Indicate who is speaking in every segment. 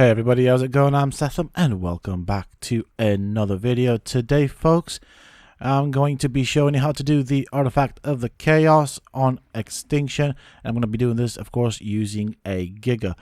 Speaker 1: Hey everybody, how's it going? I'm Sethum and welcome back to another video. Today folks, I'm going to be showing you how to do the artifact of the chaos on Extinction. I'm going to be doing this of course using a Giga.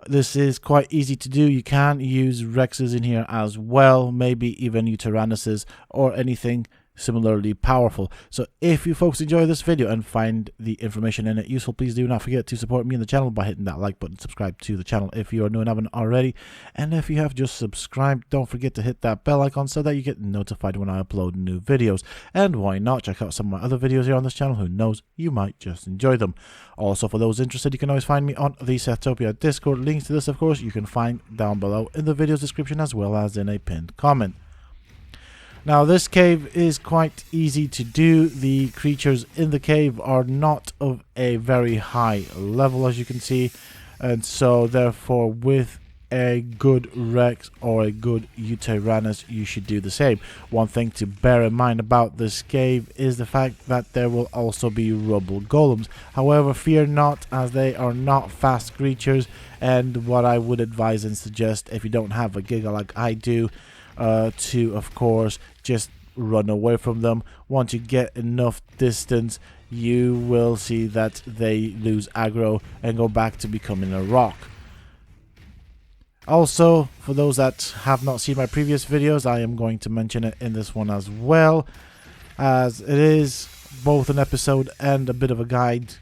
Speaker 1: This is quite easy to do. You can use Rexes in here as well, maybe even Tyrannuses or anything similarly powerful. So if you folks enjoy this video and find the information in it useful, please do not forget to support me in the channel by hitting that like button, subscribe to the channel if you are new and haven't already, and if you have just subscribed, don't forget to hit that bell icon so that you get notified when I upload new videos. And why not check out some of my other videos here on this channel? Who knows, you might just enjoy them. Also, for those interested, you can always find me on the Setopia Discord. Links to this of course you can find down below in the video's description as well as in a pinned comment. Now this cave is quite easy to do. The creatures in the cave are not of a very high level, as you can see, and so therefore with a good Rex or a good Tyrannus you should do the same. One thing to bear in mind about this cave is the fact that there will also be rubble golems. However, fear not, as they are not fast creatures, and what I would advise and suggest if you don't have a Giga like I do, to of course just run away from them. Once you get enough distance, you will see that they lose aggro and go back to becoming a rock. Also, for those that have not seen my previous videos, I am going to mention it in this one as well, as it is both an episode and a bit of a guide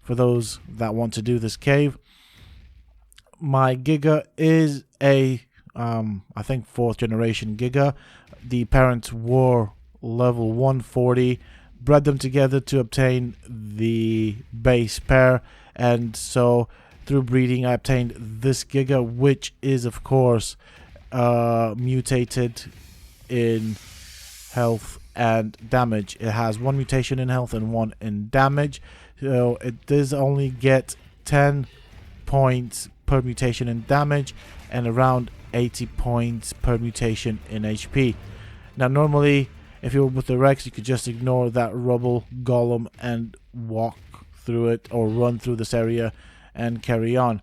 Speaker 1: for those that want to do this cave. My Giga is a I think 4th generation Giga. The parents were level 140, bred them together to obtain the base pair, and so through breeding I obtained this Giga, which is of course mutated in health and damage. It has 1 mutation in health and 1 in damage, so it does only get 10 points per mutation in damage and around 80 points per mutation in HP. Now normally if you were with the Rex you could just ignore that rubble golem and walk through it or run through this area and carry on.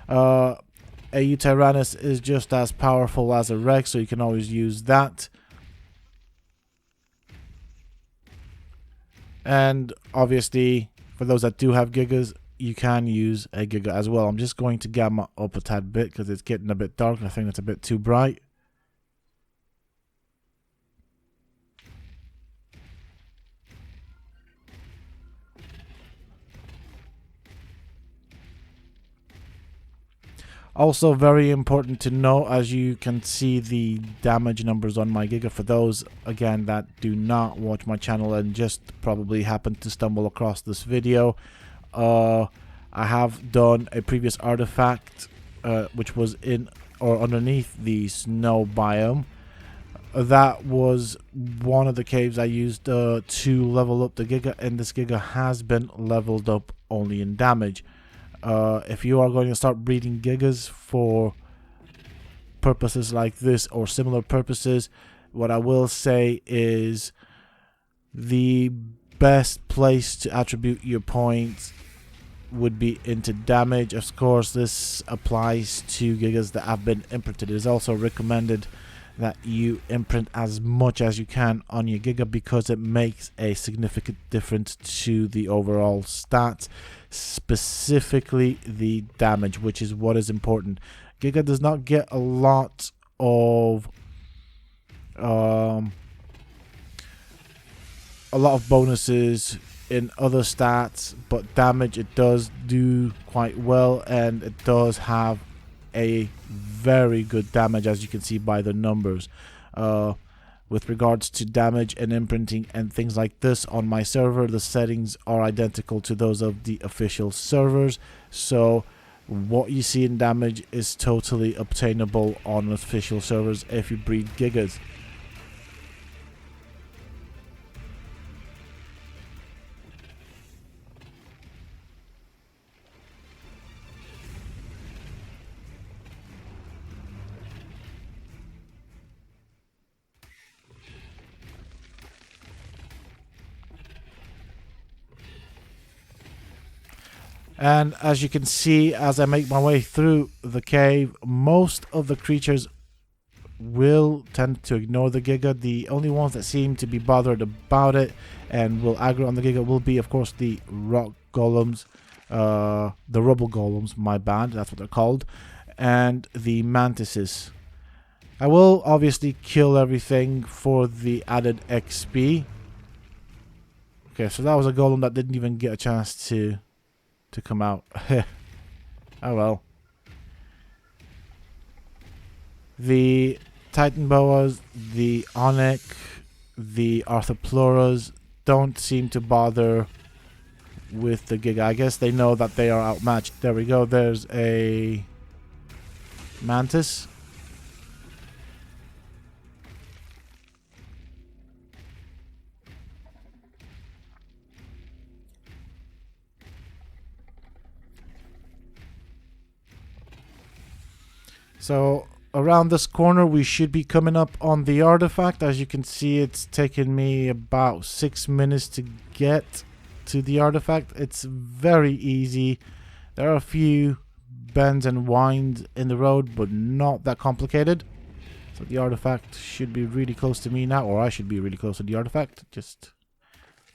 Speaker 1: A Tyrannus is just as powerful as a Rex, so you can always use that. And obviously for those that do have Gigas, you can use a Giga as well. I'm just going to gamma up a tad bit because it's getting a bit dark and I think it's a bit too bright. Also very important to know, as you can see the damage numbers on my Giga, for those again that do not watch my channel and just probably happen to stumble across this video, I have done a previous artifact which was in or underneath the snow biome. That was one of the caves I used to level up the Giga, and this Giga has been leveled up only in damage. If you are going to start breeding Gigas for purposes like this or similar purposes, what I will say is the best place to attribute your points would be into damage. Of course this applies to Gigas that have been imprinted. It is also recommended that you imprint as much as you can on your Giga because it makes a significant difference to the overall stats, specifically the damage, which is what is important. Giga does not get a lot of bonuses in other stats, but damage it does do quite well, and it does have a very good damage, as you can see by the numbers. With regards to damage and imprinting and things like this on my server, the settings are identical to those of the official servers, so what you see in damage is totally obtainable on official servers if you breed Gigas. And as you can see, as I make my way through the cave, most of the creatures will tend to ignore the Giga. The only ones that seem to be bothered about it and will aggro on the Giga will be, of course, the rock golems, the rubble golems, my bad, that's what they're called, and the mantises. I will obviously kill everything for the added XP. Okay, so that was a golem that didn't even get a chance to come out. Oh well. The Titan Boas, the Onyx, the Arthropluras don't seem to bother with the Giga. I guess they know that they are outmatched. There we go. There's a Mantis. So around this corner we should be coming up on the artifact. As you can see, it's taken me about 6 minutes to get to the artifact. It's very easy. There are a few bends and winds in the road, but not that complicated. So the artifact should be really close to me now, or I should be really close to the artifact. Just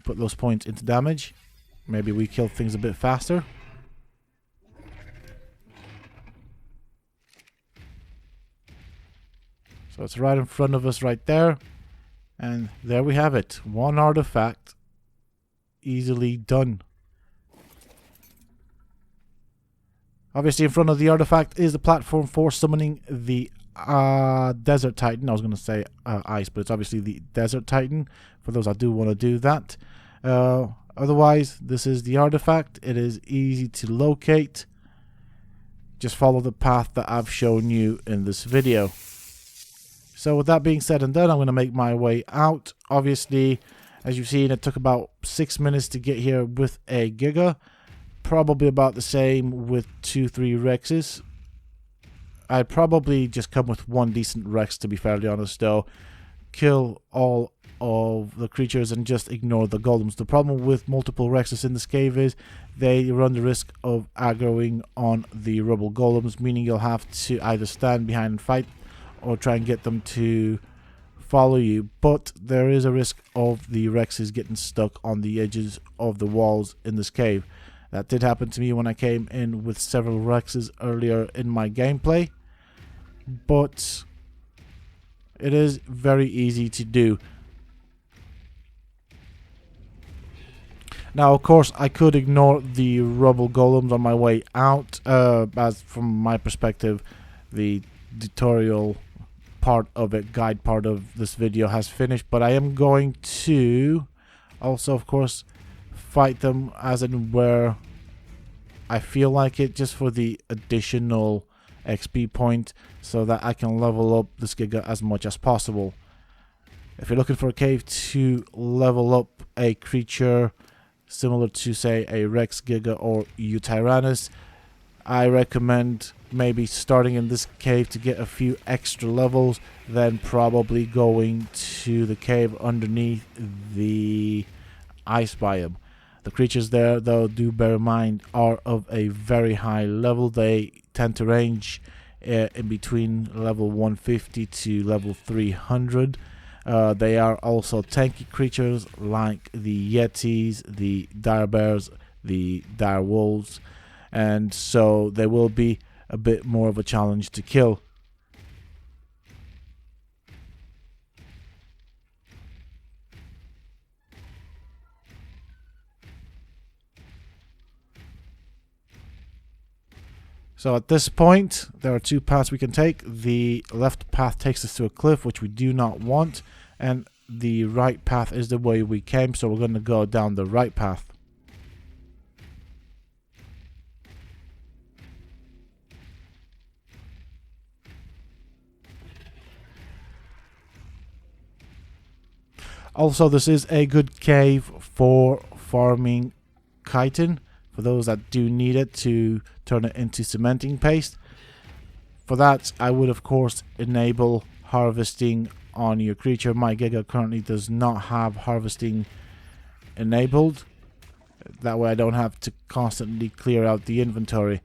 Speaker 1: put those points into damage. Maybe we kill things a bit faster. So it's right in front of us right there. And there we have it. One artifact. Easily done. Obviously in front of the artifact is the platform for summoning the Desert Titan. I was going to say ice, but it's obviously the Desert Titan. For those that do want to do that. Otherwise, this is the artifact. It is easy to locate. Just follow the path that I've shown you in this video. So with that being said and done, I'm going to make my way out. Obviously, as you've seen, it took about 6 minutes to get here with a Giga. Probably about the same with 2-3 Rexes. I'd probably just come with one decent Rex, to be fairly honest, though. Kill all of the creatures and just ignore the golems. The problem with multiple Rexes in this cave is they run the risk of aggroing on the rubble golems, meaning you'll have to either stand behind and fight or try and get them to follow you. But there is a risk of the Rexes getting stuck on the edges of the walls in this cave. That did happen to me when I came in with several Rexes earlier in my gameplay. But it is very easy to do. Now, of course, I could ignore the rubble golems on my way out. As from my perspective, the tutorial part of it, guide part of this video has finished, but I am going to also, of course, fight them as and where I feel like it, just for the additional XP point, so that I can level up this Giga as much as possible. If you're looking for a cave to level up a creature similar to, say, a Rex Giga or Tyrannus, I recommend maybe starting in this cave to get a few extra levels, then probably going to the cave underneath the ice biome. The creatures there, though, do bear in mind, are of a very high level. They tend to range in between level 150 to level 300. They are also tanky creatures like the Yetis, the dire bears, the dire wolves, and so they will be a bit more of a challenge to kill. So at this point, there are two paths we can take. The left path takes us to a cliff, which we do not want, and the right path is the way we came, so we're going to go down the right path. Also, this is a good cave for farming chitin, for those that do need it to turn it into cementing paste. For that, I would of course enable harvesting on your creature. My Giga currently does not have harvesting enabled. That way I don't have to constantly clear out the inventory.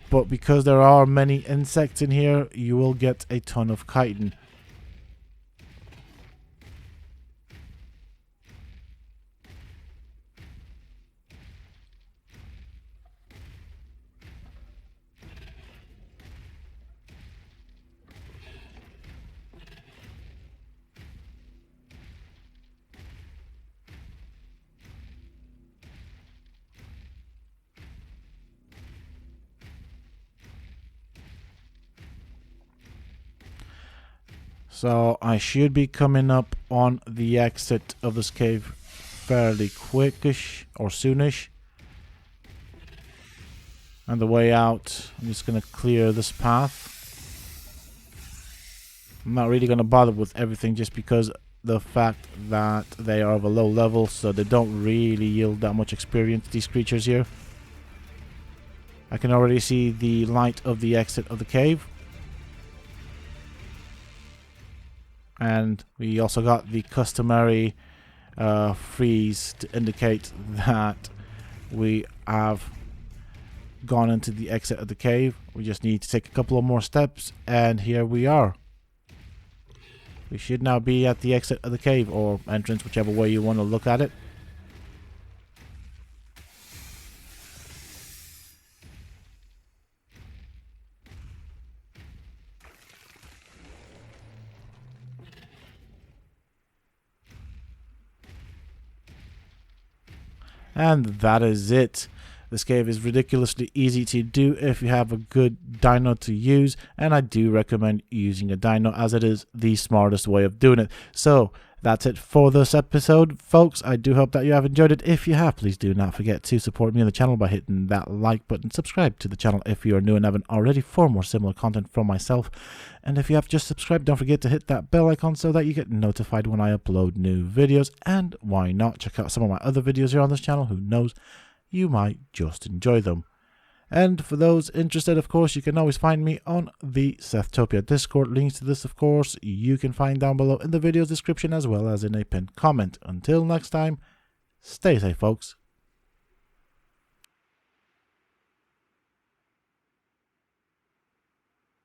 Speaker 1: But because there are many insects in here, you will get a ton of chitin. So I should be coming up on the exit of this cave fairly quickish or soonish. And the way out, I'm just going to clear this path. I'm not really going to bother with everything just because the fact that they are of a low level, so they don't really yield that much experience, these creatures here. I can already see the light of the exit of the cave. And we also got the customary freeze to indicate that we have gone into the exit of the cave. We just need to take a couple of more steps, and here we are. We should now be at the exit of the cave, or entrance, whichever way you want to look at it. And that is it. This cave is ridiculously easy to do if you have a good dino to use, and I do recommend using a dino as it is the smartest way of doing it. So that's it for this episode, folks. I do hope that you have enjoyed it. If you have, please do not forget to support me on the channel by hitting that like button. Subscribe to the channel if you are new and haven't already for more similar content from myself. And if you have just subscribed, don't forget to hit that bell icon so that you get notified when I upload new videos. And why not check out some of my other videos here on this channel? Who knows, you might just enjoy them. And for those interested, of course, you can always find me on the Sethtopia Discord. Links to this, of course, you can find down below in the video's description as well as in a pinned comment. Until next time, stay safe, folks.